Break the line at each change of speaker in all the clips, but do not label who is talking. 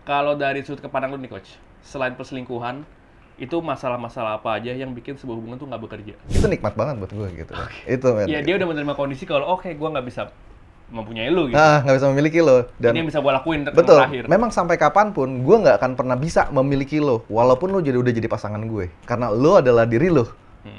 Kalau dari sudut kepandang lu nih coach, selain perselingkuhan, itu masalah-masalah apa aja yang bikin sebuah hubungan tuh nggak bekerja?
Itu nikmat banget buat gue gitu. Itu men.
Ya dia udah menerima kondisi kalau oke, gue nggak bisa mempunyai lu gitu.
Nggak bisa memiliki lo.
Ini yang bisa gue lakuin ketemu
betul,
terakhir.
memang sampai kapanpun gue nggak akan pernah bisa memiliki lo, walaupun lo udah jadi pasangan gue. Karena lo adalah diri lo,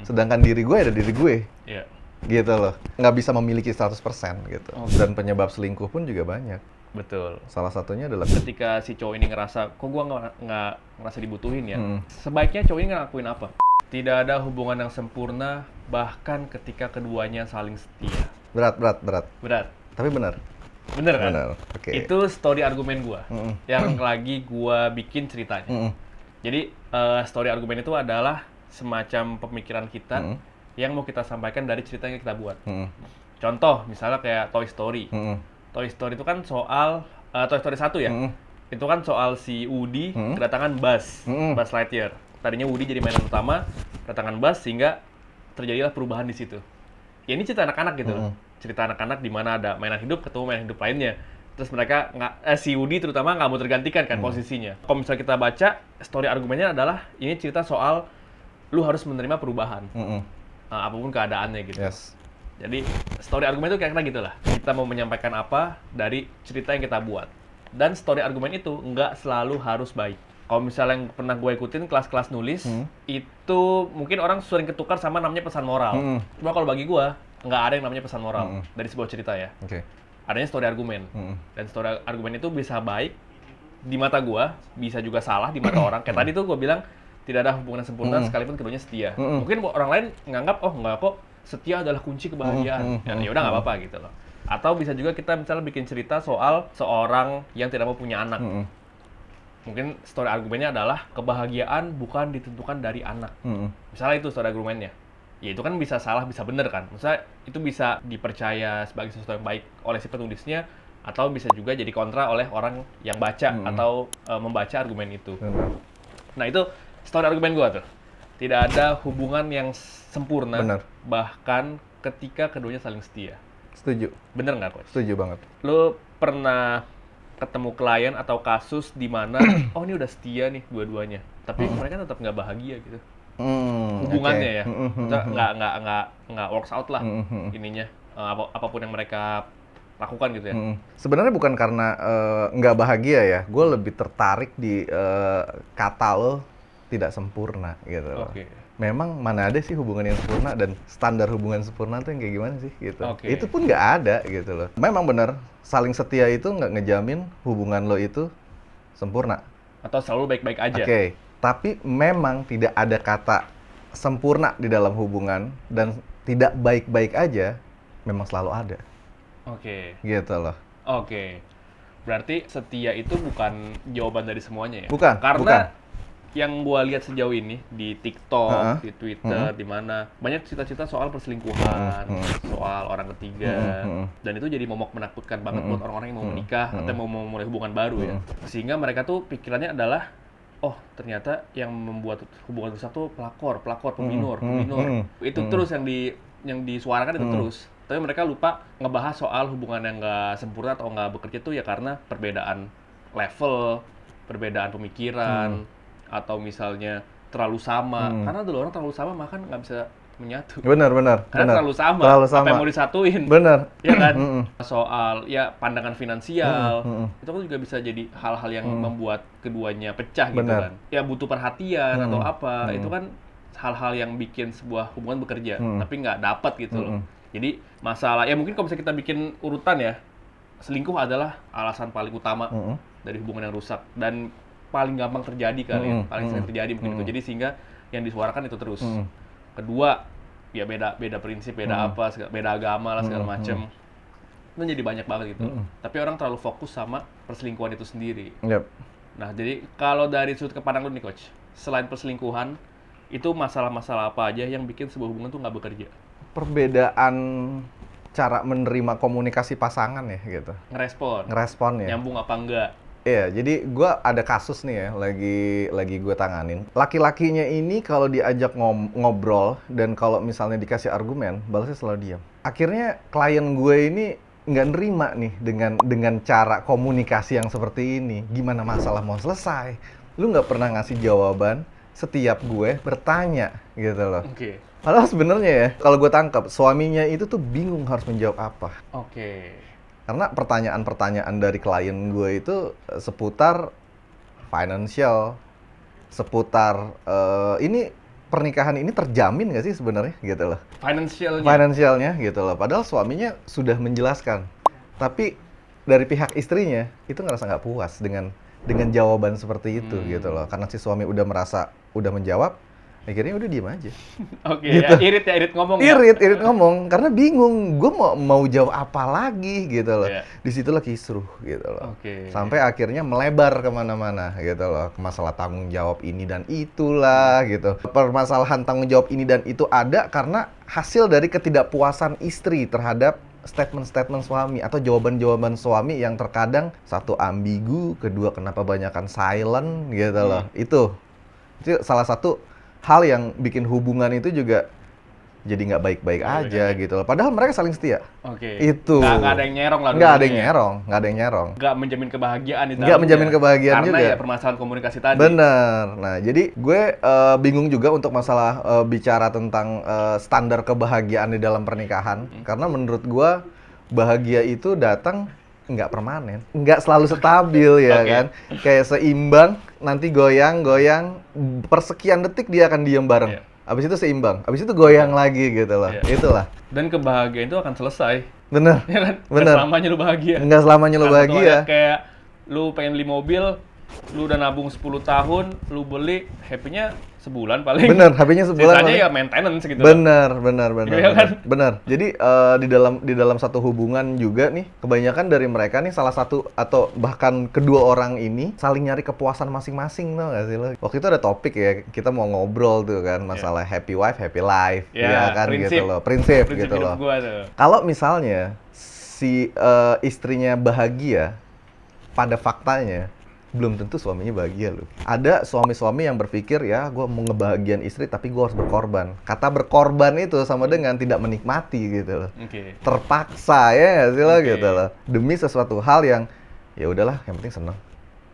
sedangkan diri gue ada diri gue.
Iya.
Gitu loh. Nggak bisa memiliki 100% gitu. Dan penyebab selingkuh pun juga banyak.
Betul.
Salah satunya adalah
Ketika si cowok ini ngerasa, kok gue nggak ngerasa dibutuhin ya, sebaiknya cowok ini ngelakuin apa? Tidak ada hubungan yang sempurna, bahkan ketika keduanya saling setia.
berat.
Berat.
Tapi benar.
Bener kan?
Benar. Oke.
Itu story argumen gue, yang lagi gue bikin ceritanya. Jadi, story argumen itu adalah semacam pemikiran kita yang mau kita sampaikan dari cerita yang kita buat. Contoh, misalnya kayak Toy Story. Toy Story itu kan soal Toy Story 1 ya. Itu kan soal si Woody kedatangan Buzz Lightyear. Tadinya Woody jadi mainan utama, kedatangan Buzz sehingga terjadilah perubahan di situ. Ya ini cerita anak-anak gitu loh. Cerita anak-anak di mana ada mainan hidup ketemu mainan hidup lainnya. Terus mereka si Woody terutama nggak mau tergantikan kan posisinya. Kalau misalnya kita baca story argumennya adalah ini cerita soal lu harus menerima perubahan. Apapun keadaannya gitu.
Yes.
Jadi story argumen itu kira-kira gitulah. Kita mau menyampaikan apa dari cerita yang kita buat. Dan story argumen itu nggak selalu harus baik. Kalau misalnya yang pernah gue ikutin kelas-kelas nulis, itu mungkin orang sering ketukar sama namanya pesan moral. Cuma kalau bagi gue, nggak ada yang namanya pesan moral dari sebuah cerita ya. Adanya story argumen. Dan story argumen itu bisa baik di mata gue, bisa juga salah di mata orang. Kayak tadi tuh gue bilang, tidak ada hubungan yang sempurna sekalipun keduanya setia. Mungkin orang lain nganggap, oh nggak kok, setia adalah kunci kebahagiaan. Ya udah nggak apa-apa gitu loh. Atau bisa juga kita misalnya bikin cerita soal seorang yang tidak mau punya anak. Mungkin story argumennya adalah kebahagiaan bukan ditentukan dari anak. Misalnya itu story argumennya. Ya itu kan bisa salah, bisa bener kan. Misalnya itu bisa dipercaya sebagai sesuatu yang baik oleh si penulisnya, atau bisa juga jadi kontra oleh orang yang baca atau membaca argumen itu. Nah itu story argumen gua tuh. Tidak ada hubungan yang sempurna, bahkan ketika keduanya saling setia.
Setuju.
Bener nggak, Coach?
Setuju banget.
Lo pernah ketemu klien atau kasus di mana, oh ini udah setia nih dua-duanya, tapi mereka tetap nggak bahagia gitu. Hubungannya ya, nggak works out lah ininya, apapun yang mereka lakukan gitu ya.
Sebenarnya bukan karena nggak bahagia ya, gue lebih tertarik di kata lo tidak sempurna gitu loh. Memang mana ada sih hubungan yang sempurna, dan standar hubungan sempurna tuh yang kayak gimana sih gitu. Itu pun nggak ada gitu loh. Memang benar, saling setia itu nggak ngejamin hubungan lo itu sempurna.
Atau selalu baik-baik aja.
Tapi memang tidak ada kata sempurna di dalam hubungan, dan tidak baik-baik aja memang selalu ada. Gitu loh.
Berarti setia itu bukan jawaban dari semuanya ya?
Bukan.
Karena yang gua lihat sejauh ini di TikTok, di Twitter, di mana banyak cerita-cerita soal perselingkuhan, soal orang ketiga, dan itu jadi momok menakutkan banget buat orang-orang yang mau menikah atau mau memulai hubungan baru ya. Sehingga mereka tuh pikirannya adalah, oh ternyata yang membuat hubungan rusak tuh pelakor, pembinur. Itu terus yang disuarakan itu terus. Tapi mereka lupa ngebahas soal hubungan yang nggak sempurna atau nggak bekerja tuh ya karena perbedaan level, perbedaan pemikiran, atau misalnya terlalu sama. Karena dulu orang terlalu sama makan nggak bisa menyatu.
Benar.
Karena terlalu sama. Apa yang mau disatuin?
Benar.
Ya kan? Soal ya pandangan finansial, itu kan juga bisa jadi hal-hal yang membuat keduanya pecah gitu kan. Ya butuh perhatian atau apa, itu kan hal-hal yang bikin sebuah hubungan bekerja, tapi nggak dapat gitu loh. Jadi masalah, ya mungkin kalau misalnya kita bikin urutan ya, selingkuh adalah alasan paling utama dari hubungan yang rusak. Dan paling gampang terjadi kali ya, paling sering terjadi mungkin itu. Jadi sehingga yang disuarakan itu terus. Kedua, ya beda prinsip, beda agama lah segala macem. Itu jadi banyak banget gitu. Tapi orang terlalu fokus sama perselingkuhan itu sendiri. Nah, jadi kalau dari sudut kepandang lu nih Coach, selain perselingkuhan, itu masalah-masalah apa aja yang bikin sebuah hubungan tuh nggak bekerja?
Perbedaan cara menerima komunikasi pasangan ya gitu. Ngerespon ya.
Nyambung apa enggak?
Iya, jadi gue ada kasus nih ya, lagi gue tanganin. Laki-lakinya ini kalau diajak ngobrol dan kalau misalnya dikasih argumen, balasnya selalu diam. Akhirnya klien gue ini nggak nerima nih dengan cara komunikasi yang seperti ini. Gimana masalah mau selesai? Lu nggak pernah ngasih jawaban setiap gue bertanya gitu loh.
Oke.
Padahal sebenarnya ya, kalau gue tangkap, suaminya itu tuh bingung harus menjawab apa.
Oke.
Karena pertanyaan-pertanyaan dari klien gue itu seputar financial, seputar ini pernikahan ini terjamin nggak sih sebenarnya gitu loh. Financialnya gitu loh. Padahal suaminya sudah menjelaskan. Tapi dari pihak istrinya itu ngerasa nggak puas dengan jawaban seperti itu gitu loh. Karena si suami udah merasa udah menjawab, akhirnya udah diem aja.
Oke,
gitu.
Irit ngomong.
Irit ngomong karena bingung, gue mau jawab apa lagi gitu loh. Disitulah kisruh gitu loh. Sampai akhirnya melebar kemana-mana gitu loh, masalah tanggung jawab ini dan itulah gitu. Permasalahan tanggung jawab ini dan itu ada karena hasil dari ketidakpuasan istri terhadap statement-statement suami atau jawaban-jawaban suami yang terkadang satu ambigu, kedua kenapa banyakan silent gitu loh. Itu salah satu hal yang bikin hubungan itu juga jadi nggak baik-baik aja gitu loh. Padahal mereka saling setia. Itu.
Nggak ada yang nyerong lah.
Nggak ada yang nyerong.
Nggak menjamin kebahagiaan di dalamnya.
Nggak menjamin kebahagiaan
karena
juga.
Karena ya permasalahan komunikasi tadi.
Bener. Nah, jadi gue bingung juga untuk masalah bicara tentang standar kebahagiaan di dalam pernikahan. Karena menurut gue bahagia itu datang nggak permanen, nggak selalu stabil ya kan. Kayak seimbang, nanti goyang, persekian detik dia akan diem bareng. Abis itu seimbang, abis itu goyang lagi gitu loh. Itulah.
Dan kebahagiaan itu akan selesai.
Bener.
Ya kan?
Bener.
Nggak selamanya lu bahagia.
Nggak selamanya lu bahagia.
Kayak lu pengen beli mobil, lu udah nabung 10 tahun, lu beli, happy-nya sebulan paling.
Bener, happy-nya sebulan.
Sisanya ya maintenance gitu.
Bener.
Ya kan?
Bener. Jadi di dalam satu hubungan juga nih, kebanyakan dari mereka nih salah satu atau bahkan kedua orang ini saling nyari kepuasan masing-masing, tau gak sih lo? Waktu itu ada topik ya, kita mau ngobrol tuh kan masalah happy wife, happy life, ya kan gitu loh. Prinsip gitu loh. Kalau misalnya si istrinya bahagia, pada faktanya belum tentu suaminya bahagia loh. Ada suami-suami yang berpikir ya gue mau ngebahagiain istri tapi gue harus berkorban. Kata berkorban itu sama dengan tidak menikmati gitu loh. Terpaksa ya sih lo gitu loh. Demi sesuatu hal yang ya udahlah yang penting seneng.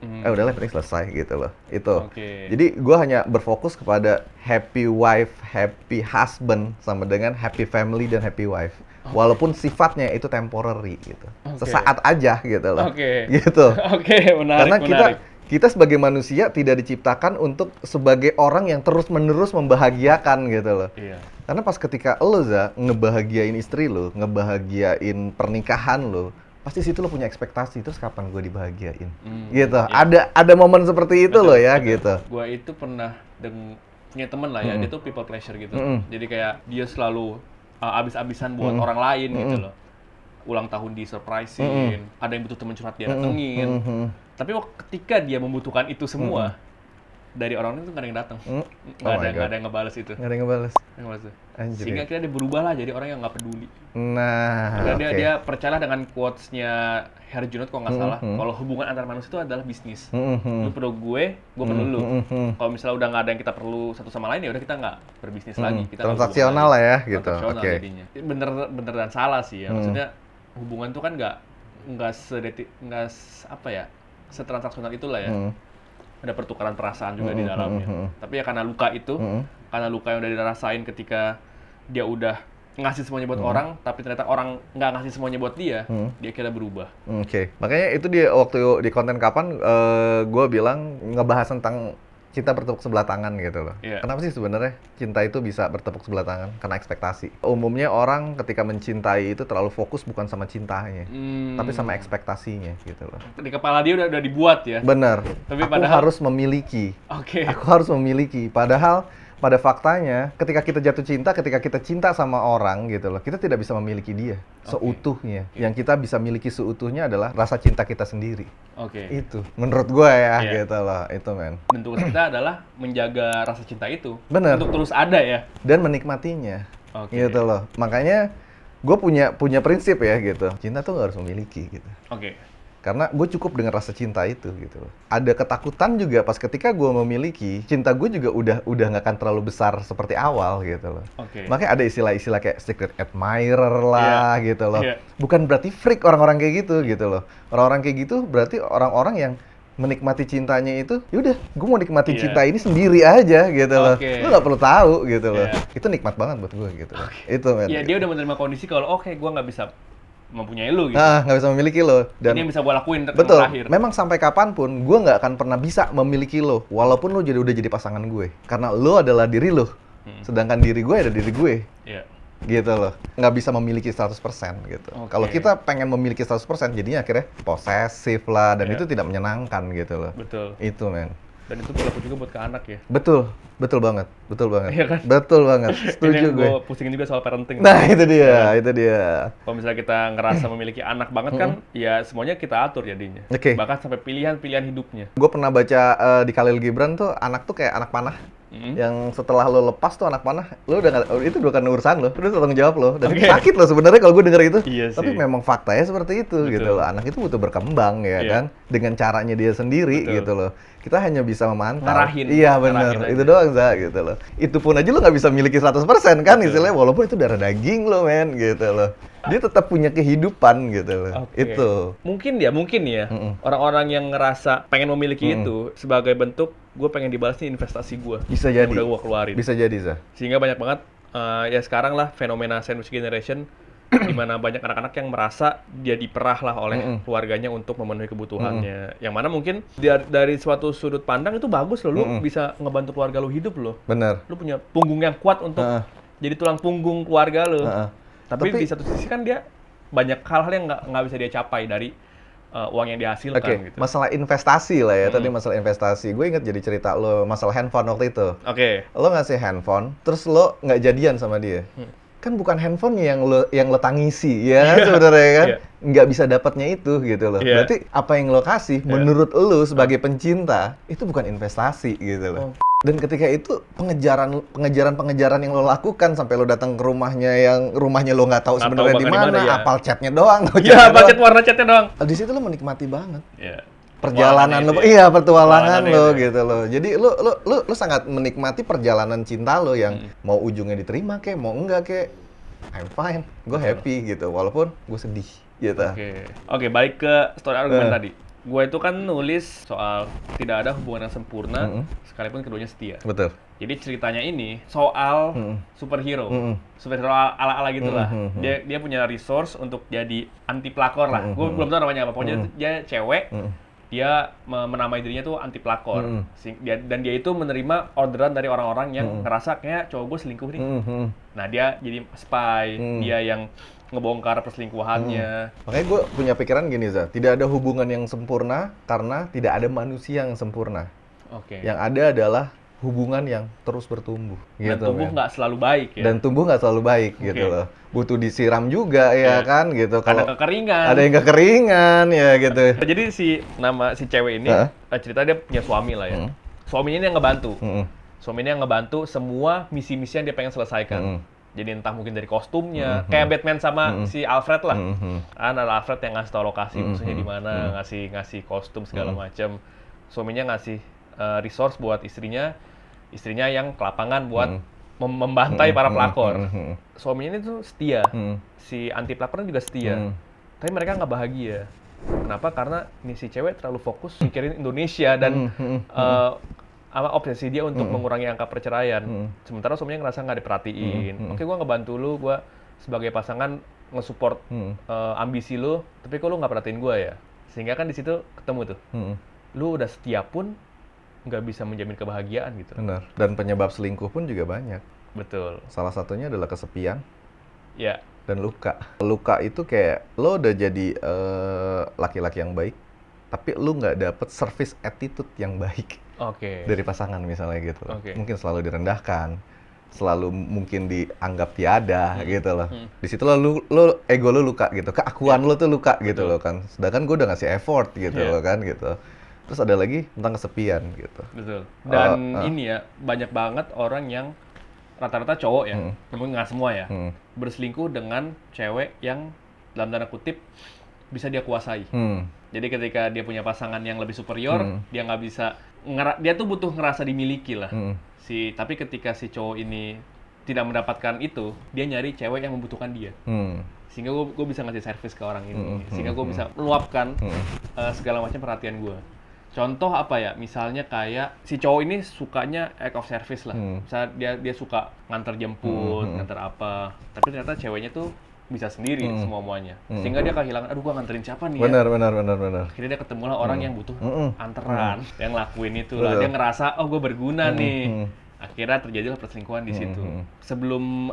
Udahlah yang penting selesai gitu loh. Itu. Jadi gue hanya berfokus kepada happy wife, happy husband sama dengan happy family dan happy wife. Walaupun sifatnya itu temporary gitu. Sesaat aja gitu loh. Gitu.
Menarik.
Karena kita sebagai manusia tidak diciptakan untuk sebagai orang yang terus-menerus membahagiakan gitu loh. Karena pas ketika lo ngebahagiain istri lo, ngebahagiain pernikahan lo, pasti situ lo punya ekspektasi, terus kapan gue dibahagiain? Gitu. Ada momen seperti itu loh ya gitu.
Gue itu pernah punya temen lah ya, dia tuh people pleasure gitu. Jadi kayak dia selalu abis-abisan buat orang lain gitu loh. Ulang tahun di surprisein, ada yang butuh temen curhat dia datengin. Tapi ketika dia membutuhkan itu semua, dari orang itu nggak ada yang datang. Nggak ada yang ngebales itu.
Nggak ada yang ngebales.
Sehingga akhirnya dia berubah lah jadi orang yang nggak peduli.
Nah,
karena dia percaya dengan quotes-nya Herjunot kalau nggak salah, kalau hubungan antar manusia itu adalah bisnis. Lu perlu gue perlu lu. Kalau misalnya udah nggak ada yang kita perlu satu sama lain, ya udah kita nggak berbisnis lagi. Kita
transaksional lah ya gitu.
Transaksional jadinya. Bener dan salah sih ya. Maksudnya hubungan itu kan nggak setransaksional itulah ya. Ada pertukaran perasaan juga di dalamnya. Tapi ya karena luka itu, karena luka yang udah dirasain ketika dia udah ngasih semuanya buat orang, tapi ternyata orang nggak ngasih semuanya buat dia, dia kira berubah.
Makanya itu dia waktu di konten kapan gue bilang ngebahas tentang cinta bertepuk sebelah tangan gitu loh. Kenapa sih sebenarnya cinta itu bisa bertepuk sebelah tangan? Karena ekspektasi. Umumnya orang ketika mencintai itu terlalu fokus bukan sama cintanya, tapi sama ekspektasinya gitu loh.
Di kepala dia udah dibuat ya.
Bener.
Tapi
aku harus memiliki. Aku harus memiliki. Padahal pada faktanya, ketika kita jatuh cinta, ketika kita cinta sama orang gitu loh, kita tidak bisa memiliki dia seutuhnya. Yang kita bisa miliki seutuhnya adalah rasa cinta kita sendiri. Itu, menurut gue ya, gitu loh. Itu men.
Bentuk kita adalah menjaga rasa cinta itu.
Bener.
Untuk terus ada ya.
Dan menikmatinya. Gitu loh. Makanya gue punya prinsip ya gitu. Cinta tuh nggak harus memiliki gitu. Karena gue cukup dengan rasa cinta itu gitu loh. Ada ketakutan juga pas ketika gue memiliki, cinta gue juga udah nggak akan terlalu besar seperti awal gitu loh. Makanya ada istilah-istilah kayak secret admirer lah gitu loh. Bukan berarti freak orang-orang kayak gitu loh. Orang-orang kayak gitu berarti orang-orang yang menikmati cintanya itu, yaudah, gue mau nikmatin cinta ini sendiri aja gitu loh. Lu nggak perlu tahu gitu loh. Itu nikmat banget buat gue gitu loh. Itu men.
Iya, dia udah menerima kondisi kalau gue nggak bisa mempunyai lu gitu.
Nggak bisa memiliki lo.
Dan ini yang bisa gue lakuin
betul,
terakhir.
memang sampai kapanpun gue nggak akan pernah bisa memiliki lo, walaupun lo udah jadi pasangan gue. Karena lo adalah diri lo, sedangkan diri gue ada diri gue.
Iya.
Gitu loh, nggak bisa memiliki 100% gitu. Kalau kita pengen memiliki 100%, jadinya akhirnya posesif lah, dan itu tidak menyenangkan gitu loh.
Betul.
Itu men.
Dan itu berlaku juga buat ke anak ya.
Betul banget.
Iya kan?
Betul banget. Setuju gue.
Gue pusingin juga soal parenting.
Nah itu dia.
Kalau misalnya kita ngerasa memiliki anak banget kan, ya semuanya kita atur jadinya. Bahkan sampai pilihan-pilihan hidupnya.
Gue pernah baca di Khalil Gibran tuh, anak tuh kayak anak panah. Yang setelah lo lepas tuh anak panah, lo udah itu bukan urusan lo, udah tanggung jawab lo. Dan sakit lo sebenarnya kalau gue denger itu.
Iya
tapi memang faktanya seperti itu. Betul. Gitu loh. Anak itu butuh berkembang ya kan, dengan caranya dia sendiri. Betul. Gitu loh. Kita hanya bisa memantau.
Ngarahin.
Iya benar. Itu doang Za gitu loh. Itu pun aja lo nggak bisa miliki 100% kan istilahnya, walaupun itu darah daging lo men gitu loh. Dia tetap punya kehidupan gitu loh. Itu.
Mungkin ya. Orang-orang yang ngerasa pengen memiliki itu sebagai bentuk gue pengen dibalas nih investasi gue.
Bisa jadi.
Udah gue keluarin.
Bisa jadi, Za.
Sehingga banyak banget ya sekarang lah fenomena sandwich generation di mana banyak anak-anak yang merasa dia diperah lah oleh keluarganya untuk memenuhi kebutuhannya. Yang mana mungkin dari suatu sudut pandang itu bagus loh, lu bisa ngebantu keluarga lu hidup loh.
Bener.
Lu punya punggung yang kuat untuk jadi tulang punggung keluarga lu. Tapi di satu sisi kan dia banyak hal-hal yang nggak bisa dia capai dari uang yang dihasilkan gitu.
Masalah investasi lah ya, tadi masalah investasi. Gue inget jadi cerita lo, masalah handphone waktu itu. Lo ngasih handphone, terus lo nggak jadian sama dia. Kan bukan handphone yang lo tangisi, ya sebenarnya kan? Nggak bisa dapatnya itu gitu loh. Berarti apa yang lo kasih, menurut lo sebagai pencinta, itu bukan investasi gitu loh. Dan ketika itu pengejaran yang lo lakukan sampai lo datang ke rumahnya lo nggak tahu sebenarnya di mana, apal chatnya doang.
Iya, apal warna chatnya doang.
Di situ lo menikmati banget. Perjalanan lo, petualangan lo gitu loh. Jadi lo sangat menikmati perjalanan cinta lo yang mau ujungnya diterima kek, mau enggak kek, I'm fine, gue happy gitu, walaupun gue sedih gitu.
Oke, balik ke story argumen tadi. Gue itu kan nulis soal tidak ada hubungan yang sempurna, sekalipun keduanya setia.
Betul.
Jadi ceritanya ini soal superhero, superhero ala-ala gitulah. Dia punya resource untuk jadi anti pelakor lah. Gue belum tahu namanya apa. Pokoknya dia cewek. Dia menamai dirinya tuh anti pelakor. Dan dia itu menerima orderan dari orang-orang yang ngerasa kayak cowok gue selingkuh nih. Nah dia jadi spy, dia yang ngebongkar perselingkuhannya.
Makanya gue punya pikiran gini, Za. Tidak ada hubungan yang sempurna karena tidak ada manusia yang sempurna. Yang ada adalah hubungan yang terus bertumbuh.
Dan tumbuh nggak selalu baik ya.
Dan tumbuh nggak selalu baik gitu loh. Butuh disiram juga ya kan gitu.
Kalau ada kekeringan.
Ada yang kekeringan ya gitu.
Jadi si cewek ini cerita dia punya suami lah ya. Suaminya ini yang ngebantu. Suaminya yang ngebantu semua misi-misi yang dia pengen selesaikan. Jadi entah mungkin dari kostumnya, kayak Batman sama si Alfred lah. Kan ada Alfred yang ngasih tau lokasi musuhnya di mana, ngasih kostum segala macam. Suaminya ngasih resource buat istrinya yang ke lapangan buat membantai para pelakor. Suaminya ini tuh setia. Si anti pelakornya juga setia. Tapi mereka nggak bahagia. Kenapa? Karena nih si cewek terlalu fokus mikirin Indonesia dan obsesi dia untuk mengurangi angka perceraian. Sementara suaminya ngerasa nggak diperhatiin. Oke, gue ngebantu lu, gue sebagai pasangan nge-support ambisi lu, tapi kok lu nggak perhatiin gue ya? Sehingga kan di situ ketemu tuh. Lu udah setia pun nggak bisa menjamin kebahagiaan gitu.
Benar. Dan penyebab selingkuh pun juga banyak.
Betul.
Salah satunya adalah kesepian.
Ya.
Dan luka. Luka itu kayak lo udah jadi laki-laki yang baik, tapi lu nggak dapet service attitude yang baik. Dari pasangan misalnya gitu. Mungkin selalu direndahkan, selalu mungkin dianggap tiada gitu loh. Di situ lo ego lo luka gitu, keakuan lo tuh luka gitu loh kan. Sedangkan gue udah ngasih effort gitu loh kan gitu. Terus ada lagi tentang kesepian gitu.
Betul. Dan ini ya banyak banget orang yang rata-rata cowok ya, namun nggak semua ya, berselingkuh dengan cewek yang dalam tanda kutip bisa dia kuasai. Jadi ketika dia punya pasangan yang lebih superior, dia nggak bisa, dia tuh butuh ngerasa dimiliki lah. Tapi ketika si cowok ini tidak mendapatkan itu, dia nyari cewek yang membutuhkan dia. Sehingga gue bisa ngasih servis ke orang ini. Sehingga gue bisa meluapkan segala macam perhatian gue. Contoh apa ya? Misalnya kayak si cowok ini sukanya act of service lah. Misalnya dia suka nganter jemput, nganter apa. Tapi ternyata ceweknya tuh bisa sendiri semuanya. Sehingga dia kehilangan, aduh gua nganterin siapa nih ya?
Benar.
Akhirnya dia ketemulah orang yang butuh anteran, yang ngelakuin itu lah. Dia ngerasa, oh gue berguna nih. Akhirnya terjadilah perselingkuhan di situ. Sebelum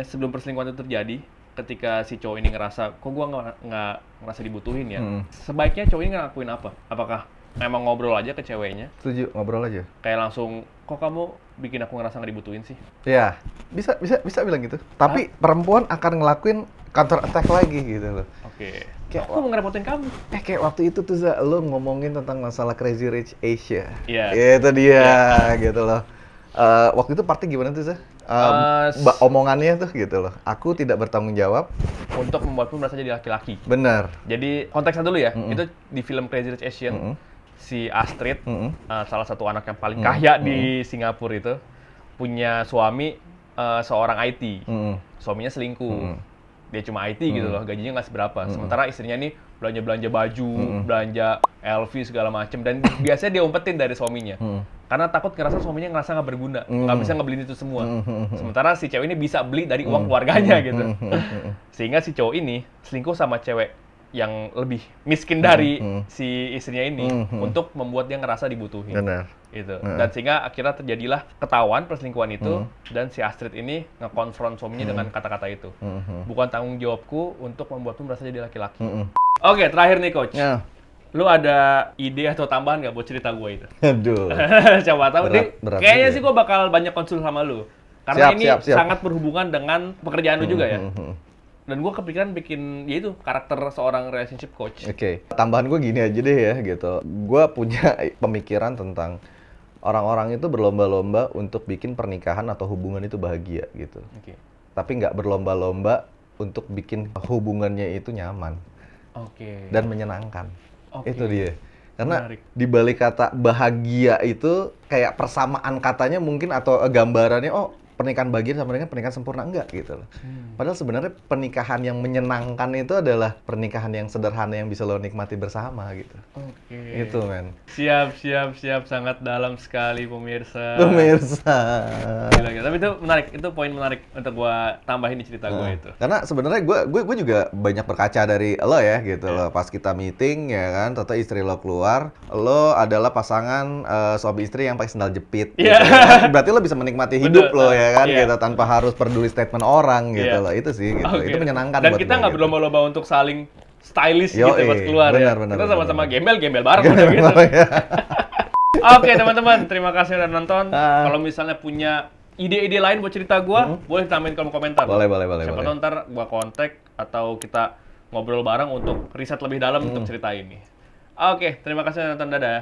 sebelum perselingkuhan itu terjadi, ketika si cowok ini ngerasa, kok gua nggak ngerasa dibutuhin ya? Sebaiknya cowok ini ngelakuin apa? Apakah memang ngobrol aja ke ceweknya?
Setuju, ngobrol aja.
Kayak langsung, kok kamu bikin aku ngerasa nggak dibutuhin sih?
Ya, bisa bilang gitu. Tapi perempuan akan ngelakuin counter attack lagi gitu loh.
Oke. Kayak aku mau ngerepotin kamu.
Kayak waktu itu tuh lo ngomongin tentang masalah Crazy Rich Asia.
Iya.
Itu dia gitu loh. Waktu itu partnya gimana tuh Zah? Omongannya tuh gitu loh. Aku tidak bertanggung jawab
untuk membuatmu merasa jadi laki-laki.
Benar.
Jadi konteksnya dulu ya. Itu di film Crazy Rich Asian. Si Astrid, salah satu anak yang paling kaya di Singapura itu, punya suami seorang IT. Suaminya selingkuh. Dia cuma IT gitu loh, gajinya nggak seberapa. Sementara istrinya nih belanja baju, belanja LV segala macem, dan biasanya dia umpetin dari suaminya. Karena takut suaminya ngerasa nggak berguna, nggak bisa ngebeliin itu semua. Sementara si cewek ini bisa beli dari uang keluarganya gitu. Sehingga si cowok ini selingkuh sama cewek yang lebih miskin dari si istrinya ini untuk membuat dia ngerasa dibutuhin.
Benar.
Gitu. Dan sehingga akhirnya terjadilah ketahuan perselingkuhan itu, dan si Astrid ini ngekonfront suaminya dengan kata-kata itu. Bukan tanggung jawabku untuk membuatmu merasa jadi laki-laki. Oke, terakhir nih Coach. Lu ada ide atau tambahan nggak buat cerita gue itu?
Aduh.
Coba tahu nih. Kayaknya sih gue bakal banyak konsul sama lu. Karena ini sangat berhubungan dengan pekerjaan lu juga ya. Dan gue kepikiran bikin, yaitu karakter seorang relationship coach.
Oke. Tambahan gue gini aja deh ya gitu. Gue punya pemikiran tentang orang-orang itu berlomba-lomba untuk bikin pernikahan atau hubungan itu bahagia gitu. Tapi nggak berlomba-lomba untuk bikin hubungannya itu nyaman. Dan menyenangkan. Itu dia. Karena di balik kata bahagia itu kayak persamaan katanya mungkin atau gambarannya, oh pernikahan bahagia sama dengan pernikahan sempurna, enggak gitu loh. Padahal sebenarnya pernikahan yang menyenangkan itu adalah pernikahan yang sederhana yang bisa lo nikmati bersama gitu. Itu men.
Siap, sangat dalam sekali pemirsa. Gila. Tapi itu menarik, itu poin menarik untuk gua tambahin di cerita gua itu.
Karena sebenarnya gua juga banyak berkaca dari lo ya gitu loh. Pas kita meeting ya kan, ternyata istri lo keluar, lo adalah pasangan suami istri yang pakai sandal jepit. Gitu, kan? Berarti lo bisa menikmati hidup lo ya kan gitu, tanpa harus peduli statement orang gitu loh. Itu sih gitu. Itu menyenangkan.
Dan
buat
kita nggak
gitu.
berlomba-lomba untuk saling stylish gitu pas keluar ya. Kita sama-sama gembel bareng gitu. Oke teman-teman, terima kasih udah nonton. Kalau misalnya punya ide-ide lain buat cerita gua, boleh tambahin kolom komentar.
Boleh.
Siapa tahu ntar gua kontak atau kita ngobrol bareng untuk riset lebih dalam untuk cerita ini. Oke, terima kasih udah nonton. Dadah.